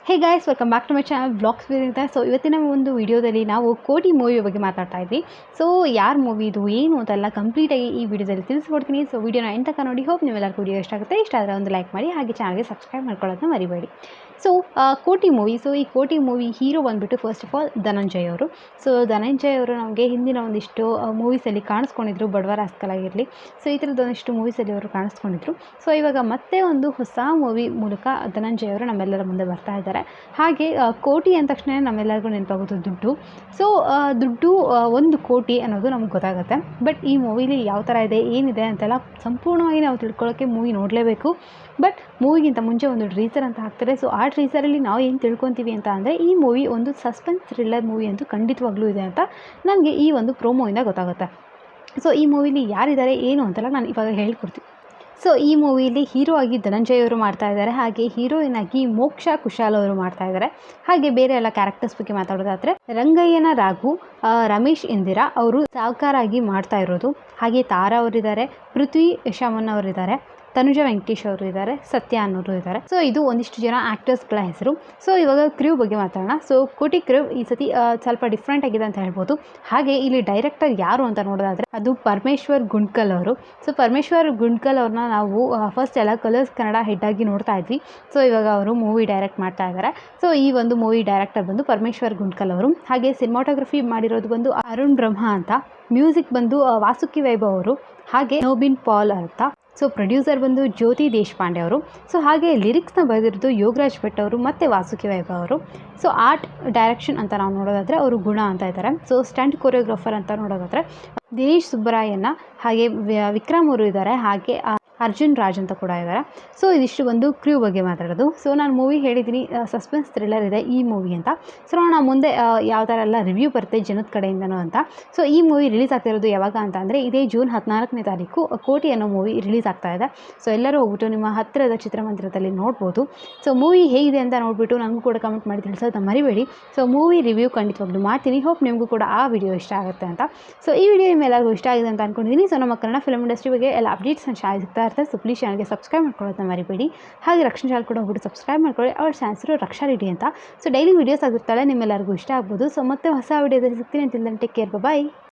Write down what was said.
Hey guys, welcome back to my channel blogs with. So ಇವತ್ತಿನ ಒಂದು ವಿಡಿಯೋದಲ್ಲಿ ನಾವು ಕೋಟಿ ಮೂವಿ ಬಗ್ಗೆ ಮಾತಾಡ್ತಾ ಇದ್ವಿ. ಸೊ ಯಾರ ಮೂವಿ ಇದು ಏನು ಅಂತೆಲ್ಲ ಕಂಪ್ಲೀಟಾಗಿ ಈ ವಿಡಿಯೋದಲ್ಲಿ ತಿಳಿಸ್ಕೊಡ್ತೀನಿ. ಸೊ ವಿಡಿಯೋನ ಎಂತ ತನಕ ನೋಡಿ. ಹೋಪ್ ನಿಮ್ಮೆಲ್ಲರಿಗೂ ವಿಡಿಯೋ ಇಷ್ಟ ಆಗುತ್ತೆ. ಇಷ್ಟ ಆದರೆ ಒಂದು ಲೈಕ್ ಮಾಡಿ, ಹಾಗೆ ಚಾನಲ್ಗೆ ಸಬ್ಸ್ಕ್ರೈಬ್ ಮಾಡ್ಕೊಳ್ಳೋದನ್ನ ಮರಿಬೇಡಿ. ಸೊ ಕೋಟಿ ಮೂವಿ. ಸೊ ಈ ಕೋಟಿ ಮೂವಿ ಹೀರೋ ಬಂದುಬಿಟ್ಟು ಫಸ್ಟ್ ಆಫ್ ಆಲ್ ಧನಂಜಯ್ ಅವರು. ಸೊ ಧನಂಜಯ್ ಅವರು ನಮಗೆ ಹಿಂದಿನ ಒಂದಿಷ್ಟು ಮೂವೀಸಲ್ಲಿ ಕಾಣಿಸ್ಕೊಂಡಿದ್ರು, ಬಡವರ ಆಗಿರಲಿ. ಸೊ ಈ ಥರದ್ದು ಒಂದಿಷ್ಟು ಮೂವೀಸಲ್ಲಿ ಅವರು ಕಾಣಿಸ್ಕೊಂಡಿದ್ರು. ಸೊ ಇವಾಗ ಮತ್ತೆ ಒಂದು ಹೊಸ ಮೂವಿ ಮೂಲಕ ಧನಂಜಯ್ ಅವರು ನಮ್ಮೆಲ್ಲರ ಮುಂದೆ ಬರ್ತಾ ಇದ್ದಾರೆ. ಹಾಗೆ ಕೋಟಿ ಅಂದ ತಕ್ಷಣ ನಮ್ಮೆಲ್ಲರಿಗೂ ನೆನಪಾಗೋದು ದುಡ್ಡು. ಸೊ ದುಡ್ಡು 1 ಕೋಟಿ ಅನ್ನೋದು ನಮ್ಗೆ ಗೊತ್ತಾಗುತ್ತೆ. ಬಟ್ ಈ ಮೂವಿಲಿ ಯಾವ ಥರ ಇದೆ, ಏನಿದೆ ಅಂತೆಲ್ಲ ಸಂಪೂರ್ಣವಾಗಿ ನಾವು ತಿಳ್ಕೊಳ್ಳೋಕ್ಕೆ ಮೂವಿ ನೋಡಲೇಬೇಕು. ಬಟ್ ಮೂವಿಗಿಂತ ಮುಂಚೆ ಒಂದು ಟ್ರೀಸರ್ ಅಂತ ಹಾಕ್ತಾರೆ. ಸೊ ಆ ಟ್ರೀಸರಲ್ಲಿ ನಾವು ಏನು ತಿಳ್ಕೊತೀವಿ ಅಂತ ಅಂದರೆ, ಈ ಮೂವಿ ಒಂದು ಸಸ್ಪೆನ್ಸ್ ಥ್ರಿಲ್ಲರ್ ಮೂವಿ ಅಂತೂ ಖಂಡಿತವಾಗ್ಲೂ ಇದೆ ಅಂತ ನನಗೆ ಈ ಒಂದು ಪ್ರೋಮೋಯಿಂದ ಗೊತ್ತಾಗುತ್ತೆ. ಸೊ ಈ ಮೂವಿಲಿ ಯಾರಿದ್ದಾರೆ ಏನು ಅಂತೆಲ್ಲ ನಾನು ಇವಾಗ ಹೇಳ್ಕೊಡ್ತೀನಿ. ಸೊ ಈ ಮೂವಿಲಿ ಹೀರೋ ಆಗಿ ಧನಂಜಯ್ ಅವರು ಮಾಡ್ತಾ ಇದ್ದಾರೆ, ಹಾಗೆ ಹೀರೋಯಿನ್ ಆಗಿ ಮೋಕ್ಷಾ ಕುಶಾಲ್ ಅವರು ಮಾಡ್ತಾ ಇದ್ದಾರೆ. ಹಾಗೆ ಬೇರೆ ಎಲ್ಲ ಕ್ಯಾರೆಕ್ಟರ್ಸ್ ಬಗ್ಗೆ ಮಾತಾಡೋದಾದರೆ, ರಂಗಯ್ಯನ ರಾಘು, ರಮೇಶ್ ಇಂದಿರಾ ಅವರು ಸಾವುಕಾರಾಗಿ ಮಾಡ್ತಾ ಇರೋದು. ಹಾಗೆ ತಾರಾ ಅವರಿದ್ದಾರೆ, ಪೃಥ್ವಿ ಶಮನ್ ಅವರಿದ್ದಾರೆ, ತನುಜ ವೆಂಕಟೇಶ್ ಅವರು ಇದ್ದಾರೆ, ಸತ್ಯ ಅನ್ನೋರು ಇದ್ದಾರೆ. ಸೊ ಇದು ಒಂದಿಷ್ಟು ಜನ ಆ್ಯಕ್ಟರ್ಸ್ಗಳ ಹೆಸರು. ಸೊ ಇವಾಗ ಕ್ರ್ಯೂ ಬಗ್ಗೆ ಮಾತಾಡೋಣ. ಸೊ ಕೋಟಿ ಕ್ರ್ಯೂ ಈ ಸತಿ ಸ್ವಲ್ಪ ಡಿಫ್ರೆಂಟ್ ಆಗಿದೆ ಅಂತ ಹೇಳ್ಬೋದು. ಹಾಗೆ ಇಲ್ಲಿ ಡೈರೆಕ್ಟರ್ ಯಾರು ಅಂತ ನೋಡೋದಾದರೆ, ಅದು ಪರಮೇಶ್ವರ್ ಗುಂಡ್ಕಲ್ ಅವರು. ಸೊ ಪರಮೇಶ್ವರ್ ಗುಂಡ್ಕಲ್ ಅವ್ರನ್ನ ನಾವು ಫಸ್ಟ್ ಎಲ್ಲ ಕಲರ್ಸ್ ಕನ್ನಡ ಹೆಡ್ ಆಗಿ ನೋಡ್ತಾ ಇದ್ವಿ. ಸೊ ಇವಾಗ ಅವರು ಮೂವಿ ಡೈರೆಕ್ಟ್ ಮಾಡ್ತಾ ಇದ್ದಾರೆ. ಸೊ ಈ ಒಂದು ಮೂವಿ ಡೈರೆಕ್ಟರ್ ಬಂದು ಪರಮೇಶ್ವರ್ ಗುಂಡ್ಕಲ್ ಅವರು. ಹಾಗೆ ಸಿನಿಮಾಟೋಗ್ರಫಿ ಮಾಡಿರೋದು ಬಂದು ಅರುಣ್ ಬ್ರಹ್ಮ ಅಂತ. ಮ್ಯೂಸಿಕ್ ಬಂದು ವಾಸುಕಿ ವೈಭವ್ ಅವರು, ಹಾಗೆ ನೋಬಿನ್ ಪಾಲ್ ಅಂತ. ಸೊ ಪ್ರೊಡ್ಯೂಸರ್ ಬಂದು ಜ್ಯೋತಿ ದೇಶಪಾಂಡೆ ಅವರು. ಸೊ ಹಾಗೆ ಲಿರಿಕ್ಸ್ನ ಬರೆದಿರೋದು ಯೋಗರಾಜ್ ಭಟ್ ಅವರು ಮತ್ತು ವಾಸುಕಿ ವೈಭವ್ ಅವರು. ಸೊ ಆರ್ಟ್ ಡೈರೆಕ್ಷನ್ ಅಂತ ನಾವು ನೋಡೋದಾದರೆ ಅವರು ಗುಣ ಅಂತ ಇದ್ದಾರೆ. ಸೊ ಸ್ಟಂಟ್ ಕೊರಿಯೋಗ್ರಾಫರ್ ಅಂತ ನೋಡೋದಾದರೆ ದಿನೇಶ್ ಸುಬ್ಬರಾಯಣ್ಣ, ಹಾಗೆ ವಿಕ್ರಮ್ ಅವರು ಇದ್ದಾರೆ, ಹಾಗೆ ಅರ್ಜುನ್ ರಾಜ್ ಅಂತ ಕೂಡ ಇದ್ದಾರೆ. ಸೊ ಇದಿಷ್ಟು ಒಂದು ಕ್ರ್ಯೂ ಬಗ್ಗೆ ಮಾತಾಡೋದು. ಸೊ ನಾನು ಮೂವಿ ಹೇಳಿದ್ದೀನಿ, ಸಸ್ಪೆನ್ಸ್ ಥ್ರಿಲ್ಲರ್ ಇದೆ ಈ ಮೂವಿ ಅಂತ. ಸೊ ನಾನು ಮುಂದೆ ಯಾವ ಥರ ಎಲ್ಲ ರಿವ್ಯೂ ಬರುತ್ತೆ ಜನದ ಕಡೆಯಿಂದನೂ ಅಂತ. ಸೊ ಈ ಮೂವಿ ರಿಲೀಸ್ ಆಗ್ತಿರೋದು ಯಾವಾಗ ಅಂತ ಅಂದರೆ, ಇದೇ ಜೂನ್ 14ನೇ ತಾರೀಕು ಕೋಟಿ ಅನ್ನೋ ಮೂವಿ ರಿಲೀಸ್ ಆಗ್ತಾ ಇದೆ. ಸೊ ಎಲ್ಲರೂ ಹೋಗ್ಬಿಟ್ಟು ನಿಮ್ಮ ಹತ್ತಿರದ ಚಿತ್ರಮಂದಿರದಲ್ಲಿ ನೋಡ್ಬೋದು. ಸೊ ಮೂವಿ ಹೇಗಿದೆ ಅಂತ ನೋಡಿಬಿಟ್ಟು ನನಗೂ ಕೂಡ ಕಮೆಂಟ್ ಮಾಡಿ ತಿಳಿಸೋದನ್ನ ಮರಿಬೇಡಿ. ಸೊ ಮೂವಿ ರಿವ್ಯೂ ಖಂಡಿತವಾಗ್ಲೂ ಮಾಡ್ತೀನಿ. ಹೋಪ್ ನಿಮಗೂ ಕೂಡ ಆ ವಿಡಿಯೋ ಇಷ್ಟ ಆಗುತ್ತೆ ಅಂತ. ಸೊ ಈ ವಿಡಿಯೋ ನಿಮ್ಮೆಲ್ಲರಿಗೂ ಇಷ್ಟ ಆಗಿದೆ ಅಂತ ಅಂದ್ಕೊಂಡಿದ್ದೀನಿ. ಸೊ ನಮ್ಮ ಕನ್ನಡ ಫಿಲ್ಮ್ ಇಂಡಸ್ಟ್ರಿ ಬಗ್ಗೆ ಎಲ್ಲ ಅಪ್ಡೇಟ್ಸ್ ಸಿಗ್ತಾ ಇರ್ತಾರೆ. ಸೊ ಪ್ಲೀಸ್ ಚಾನಲ್ಗೆ ಸಬ್ಸ್ಕ್ರೈಬ್ ಮಾಡ್ಕೊಳ್ಳೋದನ್ನ ಮರಿಬೇಡಿ. ಹಾಗೆ ರಕ್ಷಣಾ ಚಾನಲ್ ಕೂಡ ಹೋಗ್ಬಿಟ್ಟು ಸಬ್ಸ್ಕ್ರೈಬ್ ಮಾಡ್ಕೊಳ್ಳಿ. ಅವ್ರ ಚಾನ್ಸರು ರಕ್ಷಾ ರೆಡ್ಡಿ ಅಂತ. ಸೊ ಡೈಲಿ ವೀಡಿಯೋಸ್ ಆಗಿರ್ತಾಳೆ, ನಿಮ್ಮೆಲ್ಲರಿಗೂ ಇಷ್ಟ ಆಗ್ಬೋದು. ಸೊ ಮತ್ತೆ ಹೊಸ ವಿಡಿಯೋದಲ್ಲಿ ಸಿಗ್ತೀನಿ. ಅಂತಿಲ್ ದೆನ್ ಟೇಕ್ ಕೇರ್, ಬಾಯ್.